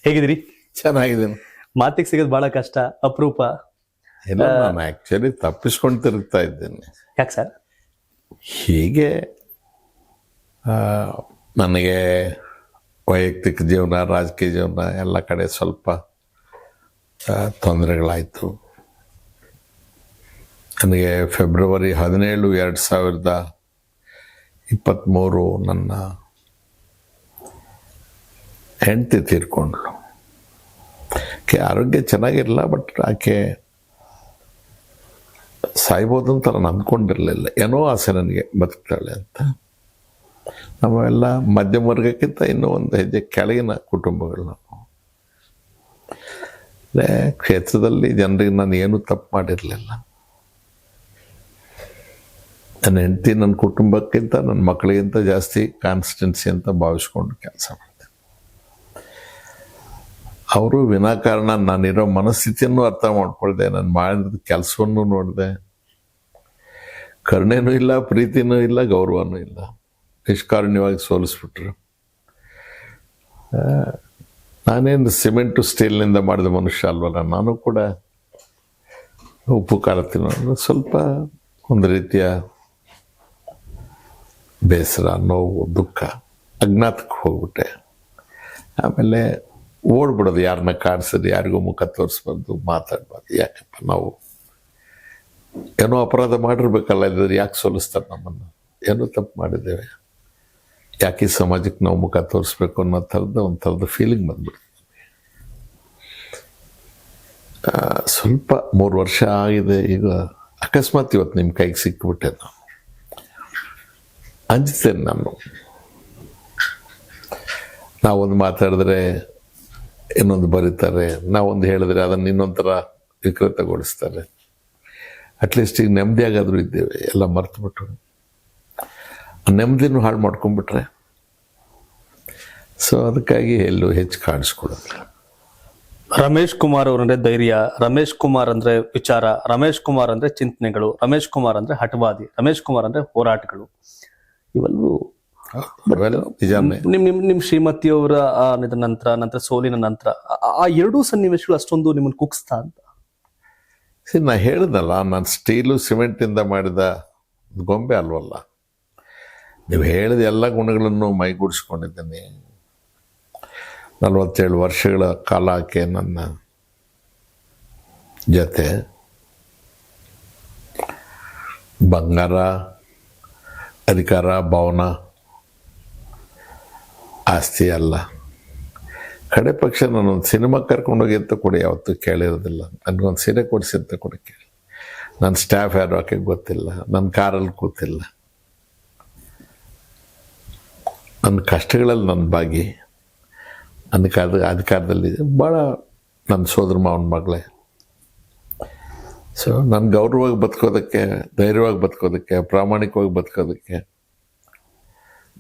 ಹೇಗಿದ್ದೀರಿ? ಚೆನ್ನಾಗಿದ್ದೀನಿ. ಮಾತಿಗೆ ಸಿಗೋದು ಬಹಳ ಕಷ್ಟ, ಅಪರೂಪ. ಇಲ್ಲ, ನಾನು ಆ್ಯಕ್ಚುಲಿ ತಪ್ಪಿಸ್ಕೊಂಡು ತಿರುಗ್ತಾ ಇದ್ದೇನೆ. ಯಾಕೆ ಸರ್? ಹೀಗೆ ನನಗೆ ವೈಯಕ್ತಿಕ ಜೀವನ, ರಾಜಕೀಯ ಜೀವನ ಎಲ್ಲ ಕಡೆ ಸ್ವಲ್ಪ ತೊಂದರೆಗಳಾಯಿತು. ನನಗೆ ಫೆಬ್ರವರಿ 17, 2023 ನನ್ನ ಹೆಂಡತಿ ತೀರ್ಕೊಂಡ್ಳು. ಆಕೆ ಆರೋಗ್ಯ ಚೆನ್ನಾಗಿರಲಿಲ್ಲ, ಬಟ್ ಆಕೆ ಸಾಯ್ಬೋದು ಅಂತ ನಾನು ಅಂದ್ಕೊಂಡಿರಲಿಲ್ಲ. ಏನೋ ಆಸೆ ನನಗೆ ಬದುಕ್ತಾಳೆ ಅಂತ. ನಾವೆಲ್ಲ ಮಧ್ಯಮ ವರ್ಗಕ್ಕಿಂತ ಇನ್ನೂ ಒಂದು ಹೆಜ್ಜೆ ಕೆಳಗಿನ ಕುಟುಂಬಗಳು. ನಾವು ಕ್ಷೇತ್ರದಲ್ಲಿ ಜನರಿಗೆ ನಾನು ಏನೂ ತಪ್ಪು ಮಾಡಿರಲಿಲ್ಲ. ನನ್ನ ಹೆಂಡತಿ ನನ್ನ ಕುಟುಂಬಕ್ಕಿಂತ ನನ್ನ ಮಕ್ಕಳಿಗಿಂತ ಜಾಸ್ತಿ ಕಾನ್ಸ್ಟೆನ್ಸಿ ಅಂತ ಭಾವಿಸ್ಕೊಂಡು ಕೆಲಸ ಮಾಡಿದೆ. ಅವರು ವಿನಾಕಾರಣ ನಾನಿರೋ ಮನಸ್ಥಿತಿಯನ್ನು ಅರ್ಥ ಮಾಡ್ಕೊಳ್ದೆ, ನಾನು ಮಾಡಿದ ಕೆಲಸವನ್ನು ನೋಡಿದೆ. ಕರುಣೆನೂ ಇಲ್ಲ, ಪ್ರೀತಿನೂ ಇಲ್ಲ, ಗೌರವನೂ ಇಲ್ಲ. ನಿಷ್ಕಾರುಣ್ಯವಾಗಿ ಸೋಲಿಸ್ಬಿಟ್ರು. ನಾನೇನು ಸಿಮೆಂಟು ಸ್ಟೀಲ್ನಿಂದ ಮಾಡಿದ ಮನುಷ್ಯ ಅಲ್ವಲ್ಲ, ನಾನು ಕೂಡ ಉಪ್ಪು ಖಾರ ತಿನ್ನೋದು. ಸ್ವಲ್ಪ ಒಂದು ರೀತಿಯ ಬೇಸರ, ನೋವು, ದುಃಖ, ಅಜ್ಞಾತಕ್ಕೆ ಹೋಗ್ಬಿಟ್ಟೆ. ಆಮೇಲೆ ಓಡ್ಬಿಡೋದು, ಯಾರನ್ನ ಕಾಡಿಸೋದು, ಯಾರಿಗೂ ಮುಖ ತೋರಿಸ್ಬಾರ್ದು, ಮಾತಾಡಬಾರ್ದು. ಯಾಕಪ್ಪ, ನಾವು ಏನೋ ಅಪರಾಧ ಮಾಡಿರ್ಬೇಕಲ್ಲ, ಇದ್ರೆ ಯಾಕೆ ಸೋಲಿಸ್ತಾರೆ ನಮ್ಮನ್ನು? ಏನೋ ತಪ್ಪು ಮಾಡಿದ್ದೇವೆ, ಯಾಕೆ ಈ ಸಮಾಜಕ್ಕೆ ನಾವು ಮುಖ ತೋರಿಸ್ಬೇಕು ಅನ್ನೋ ಒಂದು ಥರದ ಫೀಲಿಂಗ್ ಬಂದ್ಬಿಡ್ತು. ಸ್ವಲ್ಪ 3 ವರ್ಷ ಆಗಿದೆ. ಈಗ ಅಕಸ್ಮಾತ್ ಇವತ್ತು ನಿಮ್ಮ ಕೈಗೆ ಸಿಕ್ಕಿಬಿಟ್ಟೆ. ನಾನು ಅಂಜ್ತೇನೆ. ನಾವೊಂದು ಮಾತಾಡಿದ್ರೆ ಇನ್ನೊಂದು ಬರೀತಾರೆ, ನಾವೊಂದು ಹೇಳಿದ್ರೆ ಅದನ್ನು ಇನ್ನೊಂಥರ ವಿಕೃತಗೊಳಿಸ್ತಾರೆ. ಅಟ್ಲೀಸ್ಟ್ ಈಗ ನೆಮ್ಮದಿಯಾಗಾದರೂ ಇದ್ದೇವೆ, ಎಲ್ಲ ಮರ್ತುಬಿಟ್ಟು ನೆಮ್ಮದಿನೂ ಹಾಳು ಮಾಡ್ಕೊಂಡ್ಬಿಟ್ರೆ. ಸೊ ಅದಕ್ಕಾಗಿ ಎಲ್ಲೂ ಹೆಚ್ಚು ಕಾಣಿಸ್ಕೊಡೋದು. ರಮೇಶ್ ಕುಮಾರ್ ಅವರಂದ್ರೆ ಧೈರ್ಯ, ರಮೇಶ್ ಕುಮಾರ್ ಅಂದ್ರೆ ವಿಚಾರ, ರಮೇಶ್ ಕುಮಾರ್ ಅಂದ್ರೆ ಚಿಂತನೆಗಳು, ರಮೇಶ್ ಕುಮಾರ್ ಅಂದ್ರೆ ಹಠವಾದಿ, ರಮೇಶ್ ಕುಮಾರ್ ಅಂದ್ರೆ ಹೋರಾಟಗಳು. ಇವೆಲ್ಲವೂ ನಿಮ್ ಶ್ರೀಮತಿಯವರ ನಂತರ ಸೋಲಿನ ನಂತರ ಆ ಎರಡೂ ಸನ್ನಿವೇಶಗಳು ಅಷ್ಟೊಂದು ನಿಮ್ಮನ್ನು ಕುಗ್ಸ್ತಾ ಅಂತ? ನಾ ಹೇಳಿದ್ನಲ್ಲ, ನಾನು ಸ್ಟೀಲು ಸಿಮೆಂಟಿಂದ ಮಾಡಿದ ಗೊಂಬೆ ಅಲ್ವಲ್ಲ. ನೀವು ಹೇಳಿದ ಎಲ್ಲ ಗುಣಗಳನ್ನು ಮೈಗೂಡಿಸ್ಕೊಂಡಿದ್ದೀನಿ. 47 ವರ್ಷಗಳ ಕಾಲ ಆಕೆ ನನ್ನ ಜೊತೆ. ಬಂಗಾರ, ಅಧಿಕಾರ, ಭವನ, ಆಸ್ತಿ ಅಲ್ಲ. ಕಡೆ ಪಕ್ಷ ನಾನೊಂದು ಸಿನಿಮಾ ಕರ್ಕೊಂಡೋಗಿ ಅಂತ ಕೂಡ ಯಾವತ್ತೂ ಕೇಳಿರೋದಿಲ್ಲ. ನನಗೊಂದು ಸೀರೆ ಕೊಡಿಸಿ ಅಂತ ಕೂಡ ಕೇಳಿ. ನನ್ನ ಸ್ಟಾಫ್ ಯಾರು ಆಕೆಗೆ ಗೊತ್ತಿಲ್ಲ, ನನ್ನ ಕಾರಲ್ಲಿ ಕೂತಿಲ್ಲ. ನನ್ನ ಕಷ್ಟಗಳಲ್ಲಿ ನನ್ನ ಭಾಗಿ. ಅಧಿಕಾರದಲ್ಲಿ ಭಾಳ ನನ್ನ ಸೋದರ ಮಾವನ ಮಗಳೇ. ಸೊ ನಾನು ಗೌರವವಾಗಿ ಬದುಕೋದಕ್ಕೆ, ಧೈರ್ಯವಾಗಿ ಬದುಕೋದಕ್ಕೆ, ಪ್ರಾಮಾಣಿಕವಾಗಿ ಬದುಕೋದಕ್ಕೆ,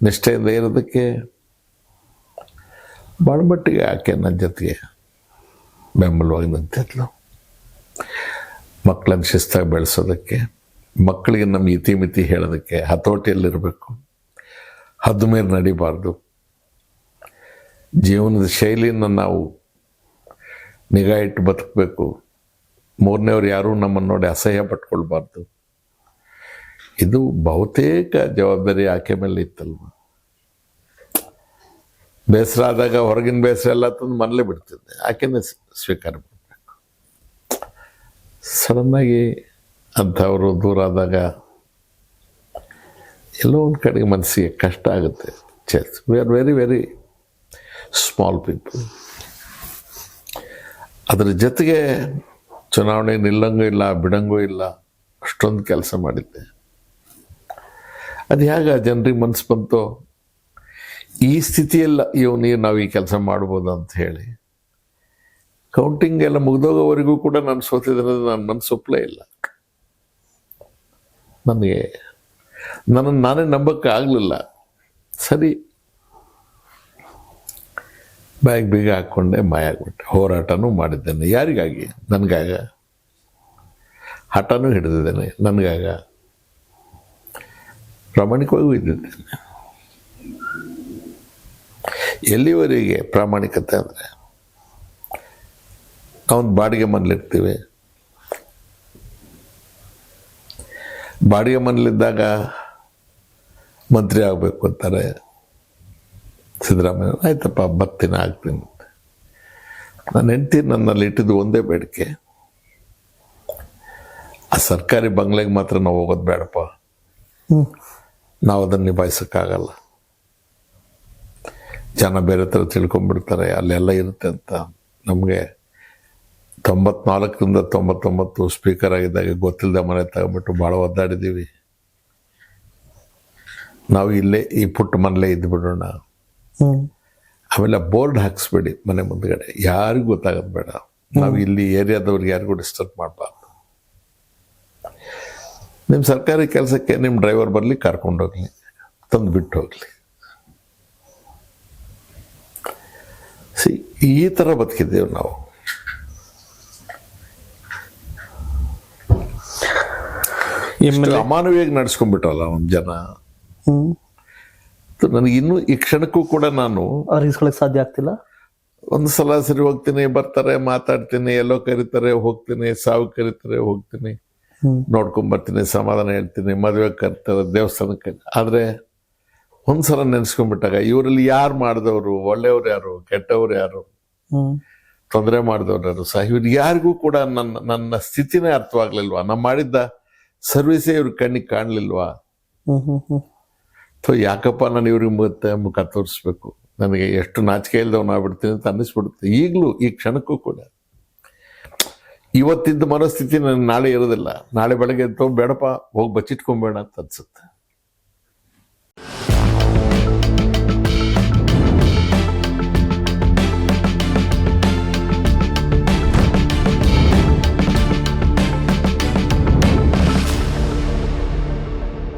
ನಿಷ್ಠೆಯಿಂದ ಇರೋದಕ್ಕೆ ಭಾಳ ಮಟ್ಟಿಗೆ ಆಕೆ ನನ್ನ ಜೊತೆಗೆ ಬೆಂಬಲವಾಗಿ ನಿಂತಿದ್ಲು. ಮಕ್ಕಳನ್ನು ಶಿಸ್ತಾಗಿ ಬೆಳೆಸೋದಕ್ಕೆ, ಮಕ್ಕಳಿಗೆ ನಮ್ಮ ಇತಿಮಿತಿ ಹೇಳೋದಕ್ಕೆ, ಹತೋಟಿಯಲ್ಲಿರಬೇಕು, ಹದ್ದು ಮೇಲೆ ನಡಿಬಾರ್ದು, ಜೀವನದ ಶೈಲಿಯನ್ನು ನಾವು ನಿಗಾ ಇಟ್ಟು ಬದುಕಬೇಕು, ಮೂರನೇವ್ರು ಯಾರೂ ನಮ್ಮನ್ನು ನೋಡಿ ಅಸಹ್ಯ ಪಟ್ಕೊಳ್ಬಾರ್ದು. ಇದು ಬಹುತೇಕ ಜವಾಬ್ದಾರಿ ಆಕೆ ಮೇಲೆ ಇತ್ತಲ್ವ. ಬೇಸರ ಆದಾಗ ಹೊರಗಿನ ಬೇಸರ ಎಲ್ಲ ತಂದು ಮನೇಲೇ ಬಿಡ್ತಿದ್ದೆ, ಆಕೆನೇ ಸ್ವೀಕಾರ ಮಾಡಬೇಕು. ಸಡನ್ನಾಗಿ ಅಂಥವರು ದೂರ ಆದಾಗ ಎಲ್ಲೋ ಒಂದು ಕಡೆಗೆ ಮನಸ್ಸಿಗೆ ಕಷ್ಟ ಆಗುತ್ತೆ. We are very very small people. ಅದರ ಜೊತೆಗೆ ಚುನಾವಣೆ ನಿಲ್ಲಂಗೂ ಇಲ್ಲ, ಬಿಡಂಗೂ ಇಲ್ಲ, ಅಷ್ಟೊಂದು ಕೆಲಸ ಮಾಡಿದ್ದೆ. ಅದು ಹೇಗೆ ಜನರಿಗೆ ಮನಸ್ಸು ಬಂತೋ, ಈ ಸ್ಥಿತಿಯಲ್ಲ ನಾವು ಈ ಕೆಲಸ ಮಾಡ್ಬೋದು ಅಂತ ಹೇಳಿ. ಕೌಂಟಿಂಗ್ ಎಲ್ಲ ಮುಗಿದೋಗೋವರೆಗೂ ಕೂಡ ನಾನು ಸೋತಿದ್ರೆ ನನ್ನ ಮನಸ್ಸು ಒಪ್ಪಲೇ ಇಲ್ಲ. ನನಗೆ ನನ್ನನ್ನು ನಾನೇ ನಂಬಕ್ಕೆ ಆಗಲಿಲ್ಲ. ಸರಿ, ಬ್ಯಾಗ್ ಬೀಗ ಹಾಕ್ಕೊಂಡೆ ಮಾಯ ಆಗ್ಬಿಟ್ಟೆ. ಹೋರಾಟನೂ ಮಾಡಿದ್ದೇನೆ, ಯಾರಿಗಾಗಿ? ನನಗಾಗ. ಹಠನೂ ಹಿಡಿದಿದ್ದೇನೆ, ನನಗಾಗ. ಪ್ರಾಮಾಣಿಕವಾಗೂ ಇದ್ದಿದ್ದೇನೆ. ಎಲ್ಲಿವರೆಗೆ ಪ್ರಾಮಾಣಿಕತೆ ಅಂದರೆ ಅವನ್ ಬಾಡಿಗೆ ಮನೇಲಿರ್ತೀವಿ. ಬಾಡಿಗೆ ಮನೇಲಿದ್ದಾಗ ಮಂತ್ರಿ ಆಗಬೇಕು ಅಂತಾರೆ ಸಿದ್ದರಾಮಯ್ಯ. ಆಯ್ತಪ್ಪ ಬರ್ತೀನಿ, ಆಗ್ತೀನಿ. ನನ್ನ ಹೆಂಡತಿ ನನ್ನಲ್ಲಿ ಇಟ್ಟಿದ್ದು ಒಂದೇ ಬೇಡಿಕೆ, ಆ ಸರ್ಕಾರಿ ಬಂಗ್ಲೆಗೆ ಮಾತ್ರ ನಾವು ಹೋಗೋದು ಬೇಡಪ್ಪ, ನಾವು ಅದನ್ನು ನಿಭಾಯಿಸೋಕ್ಕಾಗಲ್ಲ. ಜನ ಬೇರೆ ಥರ ತಿಳ್ಕೊಂಡ್ಬಿಡ್ತಾರೆ, ಅಲ್ಲೆಲ್ಲ ಇರುತ್ತೆ ಅಂತ. ನಮಗೆ 94ರಿಂದ 99 ಸ್ಪೀಕರ್ ಆಗಿದ್ದಾಗ ಗೊತ್ತಿಲ್ಲದ ಮನೆ ತಗೊಂಬಿಟ್ಟು ಭಾಳ ಒದ್ದಾಡಿದ್ದೀವಿ. ನಾವು ಇಲ್ಲೇ ಈ ಪುಟ್ಟ ಮನೇಲೇ ಇದ್ದು ಬಿಡೋಣ. ಆಮೇಲೆ ಬೋರ್ಡ್ ಹಾಕಿಸ್ಬೇಡಿ ಮನೆ ಮುಂದ್ಗಡೆ, ಯಾರಿಗೂ ಗೊತ್ತಾಗೋದು ಬೇಡ. ನಾವು ಇಲ್ಲಿ ಏರಿಯಾದವ್ರಿಗೆ ಯಾರಿಗೂ ಡಿಸ್ಟರ್ಬ್ ಮಾಡಬಾರ್ದು. ನಿಮ್ಮ ಸರ್ಕಾರಿ ಕೆಲಸಕ್ಕೆ ನಿಮ್ಮ ಡ್ರೈವರ್ ಬರಲಿ, ಕರ್ಕೊಂಡೋಗ್ಲಿ, ತಂದು ಬಿಟ್ಟು ಹೋಗ್ಲಿ. ಈ ಥರ ಬದುಕಿದ್ದೇವೆ ನಾವು. ಅಮಾನವೀಯಾಗಿ ನಡೆಸ್ಕೊಂಡ್ಬಿಟ್ಟಲ್ಲ ಒಂದು ಜನ. ನನಗೆ ಇನ್ನೂ ಈ ಕ್ಷಣಕ್ಕೂ ಕೂಡ ನಾನು ಅರ್ಗಿಸ್ಕೊಳಕ್ ಸಾಧ್ಯ ಆಗ್ತಿಲ್ಲ. ಒಂದು ಸಲ ಸರಿ ಹೋಗ್ತೀನಿ, ಬರ್ತಾರೆ, ಮಾತಾಡ್ತೀನಿ, ಎಲ್ಲೋ ಕರೀತಾರೆ ಹೋಗ್ತೀನಿ, ಸಾವು ಕರೀತಾರೆ ಹೋಗ್ತೀನಿ, ನೋಡ್ಕೊಂಬರ್ತೀನಿ, ಸಮಾಧಾನ ಹೇಳ್ತೀನಿ, ಮದುವೆ ಕರೀತಾರೆ, ದೇವಸ್ಥಾನಕ್ಕೆ. ಆದರೆ ಒಂದ್ಸಲ ನೆನೆಸ್ಕೊಂಡ್ಬಿಟ್ಟಾಗ ಇವರಲ್ಲಿ ಯಾರು ಮಾಡಿದವರು, ಒಳ್ಳೆಯವ್ರು ಯಾರು, ಕೆಟ್ಟವ್ರು ಯಾರು, ತೊಂದರೆ ಮಾಡಿದವ್ರು ಯಾರು ಸಹ ಇವ್ರಿಗೆ ಯಾರಿಗೂ ಕೂಡ ನನ್ನ ಸ್ಥಿತಿನೇ ಅರ್ಥವಾಗ್ಲಿಲ್ವಾ? ನಾನು ಮಾಡಿದ್ದ ಸರ್ವಿಸೇ ಇವ್ರ ಕಣ್ಣಿಗೆ ಕಾಣಲಿಲ್ವಾ? ಯಾಕಪ್ಪ ನಾನು ಇವ್ರಿಗೆ ಮುಖ ತೋರಿಸ್ಬೇಕು? ನನಗೆ ಎಷ್ಟು ನಾಚಿಕೆ ಇಲ್ದವನು ಆಗ್ಬಿಡ್ತೀನಿ ಅಂತ ಅನ್ನಿಸ್ಬಿಡುತ್ತೆ ಈಗಲೂ, ಈ ಕ್ಷಣಕ್ಕೂ ಕೂಡ. ಇವತ್ತಿದ್ದ ಮನಸ್ಥಿತಿ ನನಗೆ ನಾಳೆ ಇರೋದಿಲ್ಲ. ನಾಳೆ ಬೆಳಗ್ಗೆ ಬೇಡಪ್ಪ ಹೋಗಿ ಬಚ್ಚಿಟ್ಕೊಂಬೇಡ ಅಂತ ಅನ್ಸುತ್ತೆ.